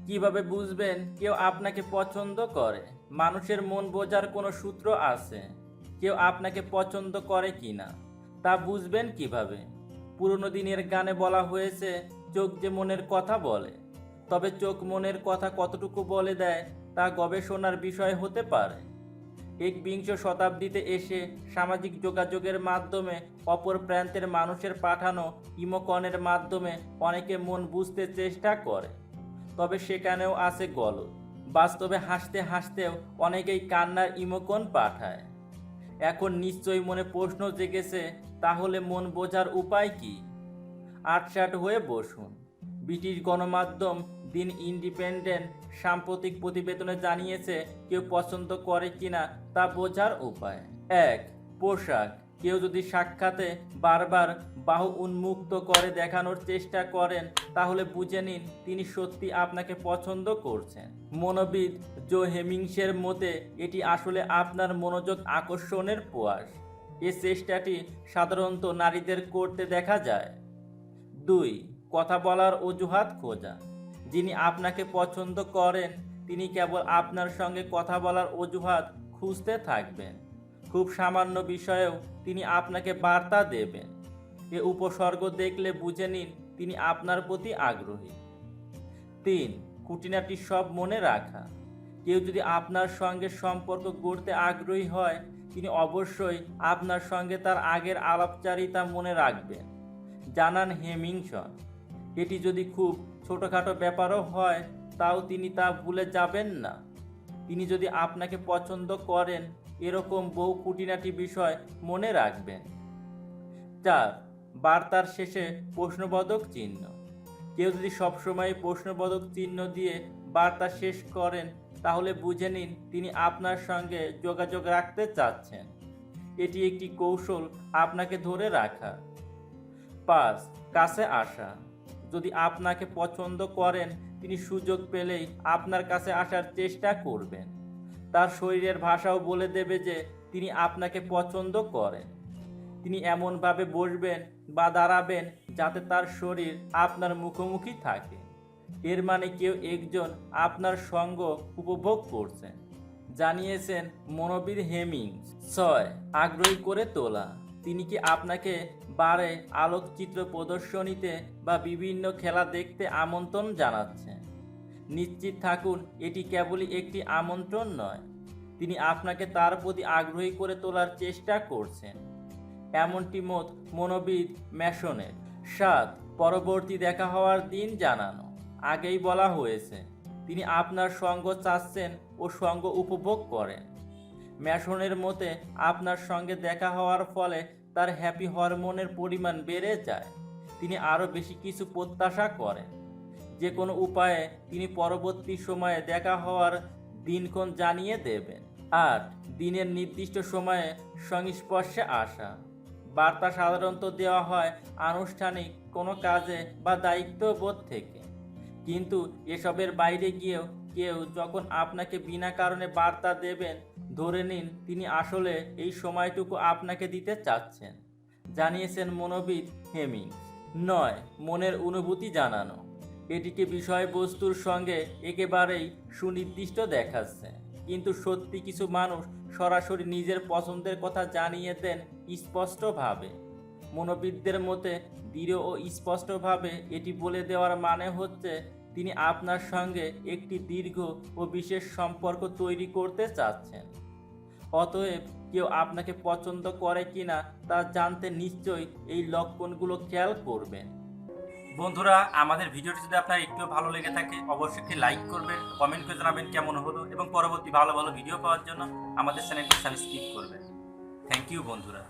কিভাবে বুঝবেন কেউ আপনাকে পছন্দ করে? মানুষের মন বোঝার কোনো সূত্র আছে? কেউ আপনাকে পছন্দ করে কিনা তা বুঝবেন কিভাবে? পুরনো দিনের গানে বলা হয়েছে, চোখ যে মনের কথা বলে। তবে চোখ মনের কথা কতটুকু বলে দেয় তা গবেষণার বিষয় হতে পারে। একবিংশ শতাব্দীতে এসে সামাজিক যোগাযোগের মাধ্যমে অপর প্রান্তের মানুষের পাঠানো ইমোকনের মাধ্যমে অনেকে মন বুঝতে চেষ্টা করে। তবে সেখানেও আছে গলদ। বাস্তবে হাসতে হাসতেও অনেকেই কান্নার ইমোকন পাঠায়। এখন নিশ্চয়ই মনে প্রশ্ন জেগেছে, তাহলে মন বোঝার উপায় কি? আটসাট হয়ে বসুন। ব্রিটিশ গণমাধ্যম দিন ইন্ডিপেন্ডেন্ট সাম্প্রতিক প্রতিবেদনে জানিয়েছে কেউ পছন্দ করে কিনা তা বোঝার উপায়। 1. পোশাক। কেউ যদি সাক্ষাতে বারবার বাহু উন্মুক্ত করে দেখানোর চেষ্টা করেন, তাহলে বুঝে নিন তিনি সত্যি আপনাকে পছন্দ করছেন। মনোবিদ জো হেমিংসের মতে এটি আসলে আপনার মনোযোগ আকর্ষণের প্রয়াস। এই চেষ্টাটি সাধারণত নারীদের করতে দেখা যায়। 2. কথা বলার অজুহাত খোঁজা। যিনি আপনাকে পছন্দ করেন তিনি কেবল আপনার সঙ্গে কথা বলার অজুহাত খুঁজতে থাকবেন। খুব সামান্য বিষয়েও তিনি আপনাকে বার্তা দেবেন। এ উপসর্গ দেখলে বুঝে নিন তিনি আপনার প্রতি আগ্রহী। 3. খুঁটিনাটি সব মনে রাখা। কেউ যদি আপনার সঙ্গে সম্পর্ক গড়তে আগ্রহী হয়, তিনি অবশ্যই আপনার সঙ্গে তার আগের আলাপচারিতা মনে রাখবেন, জানান হেমিংসন। এটি যদি খুব ছোটোখাটো ব্যাপারও হয়, তাও তিনি তা ভুলে যাবেন না। তিনি যদি আপনাকে পছন্দ করেন, এরকম বহু খুঁটিনাটি বিষয় মনে রাখবেন। 4. বার্তার শেষে প্রশ্নবোধক চিহ্ন। কেউ যদি সবসময় প্রশ্নবোধক চিহ্ন দিয়ে বার্তা শেষ করেন, তাহলে বুঝে নিন তিনি আপনার সঙ্গে যোগাযোগ রাখতে চাচ্ছেন। এটি একটি কৌশল আপনাকে ধরে রাখা। 5. কাছে আসা। যদি আপনাকে পছন্দ করেন, তিনি সুযোগ পেলেই আপনার কাছে আসার চেষ্টা করবেন। তার শরীরের ভাষাও বলে দেবে যে তিনি আপনাকে পছন্দ করেন। তিনি এমনভাবে বসবেন বা দাঁড়াবেন যাতে তার শরীর আপনার মুখোমুখি থাকে। এর মানে কেউ একজন আপনার সঙ্গ উপভোগ করছেন, জানিয়েছেন মনোবিদ হেমিংস। 6. আগ্রহী করে তোলা। তিনি কি আপনাকে বারে আলোকচিত্র প্রদর্শনীতে বা বিভিন্ন খেলা দেখতে আমন্ত্রণ জানাচ্ছেন? নিশ্চিত থাকুন এটি কেবলই একটি আমন্ত্রণ নয়, তিনি আপনাকে তার প্রতি আগ্রহী করে তোলার চেষ্টা করছেন। এমনটি মত মনোবিদ ম্যাসনের। 7. পরবর্তী দেখা হওয়ার দিন জানানো। আগেই বলা হয়েছে তিনি আপনার সঙ্গ চাচ্ছেন ও সঙ্গ উপভোগ করেন। ম্যাসনের মতে আপনার সঙ্গে দেখা হওয়ার ফলে তার হ্যাপি হরমোনের পরিমাণ বেড়ে যায়। তিনি আরও বেশি কিছু প্রত্যাশা করেন। যে কোনো উপায়ে তিনি পরবর্তী সময়ে দেখা হওয়ার দিনক্ষণ জানিয়ে দেবেন। 8. দিনের নির্দিষ্ট সময়ে সংস্পর্শে আসা। বার্তা সাধারণত দেওয়া হয় আনুষ্ঠানিক কোনো কাজে বা দায়িত্ববোধ থেকে, কিন্তু এসবের বাইরে গিয়েও কেউ যখন আপনাকে বিনা কারণে বার্তা দেবেন, ধরে নিন তিনি আসলে এই সময়টুকু আপনাকে দিতে চাচ্ছেন, জানিয়েছেন মনোবিদ হেমিংস। 9. মনের অনুভূতি জানানো। এটিকে বিষয়বস্তুর সঙ্গে একেবারেই সুনির্দিষ্ট দেখাচ্ছে, কিন্তু সত্যি কিছু মানুষ সরাসরি নিজের পছন্দের কথা জানিয়ে দেন স্পষ্টভাবে। মনোবিদদের মতে দৃঢ় ও স্পষ্টভাবে এটি বলে দেওয়ার মানে হচ্ছে তিনি আপনার সঙ্গে একটি দীর্ঘ ও বিশেষ সম্পর্ক তৈরি করতে চাচ্ছেন। অতএব কেউ আপনাকে পছন্দ করে কিনা তা জানতে নিশ্চয়ই এই লক্ষণগুলো খেয়াল করবেন। বন্ধুরা, আমাদের ভিডিওটি যদি আপনার একটু ভালো লেগে থাকে, অবশ্যই একটি লাইক করবেন, কমেন্ট করে জানাবেন কেমন হলো, এবং পরবর্তী ভালো ভালো ভিডিও পাওয়ার জন্য আমাদের চ্যানেলটি সাবস্ক্রাইব করবেন। থ্যাংক ইউ বন্ধুরা।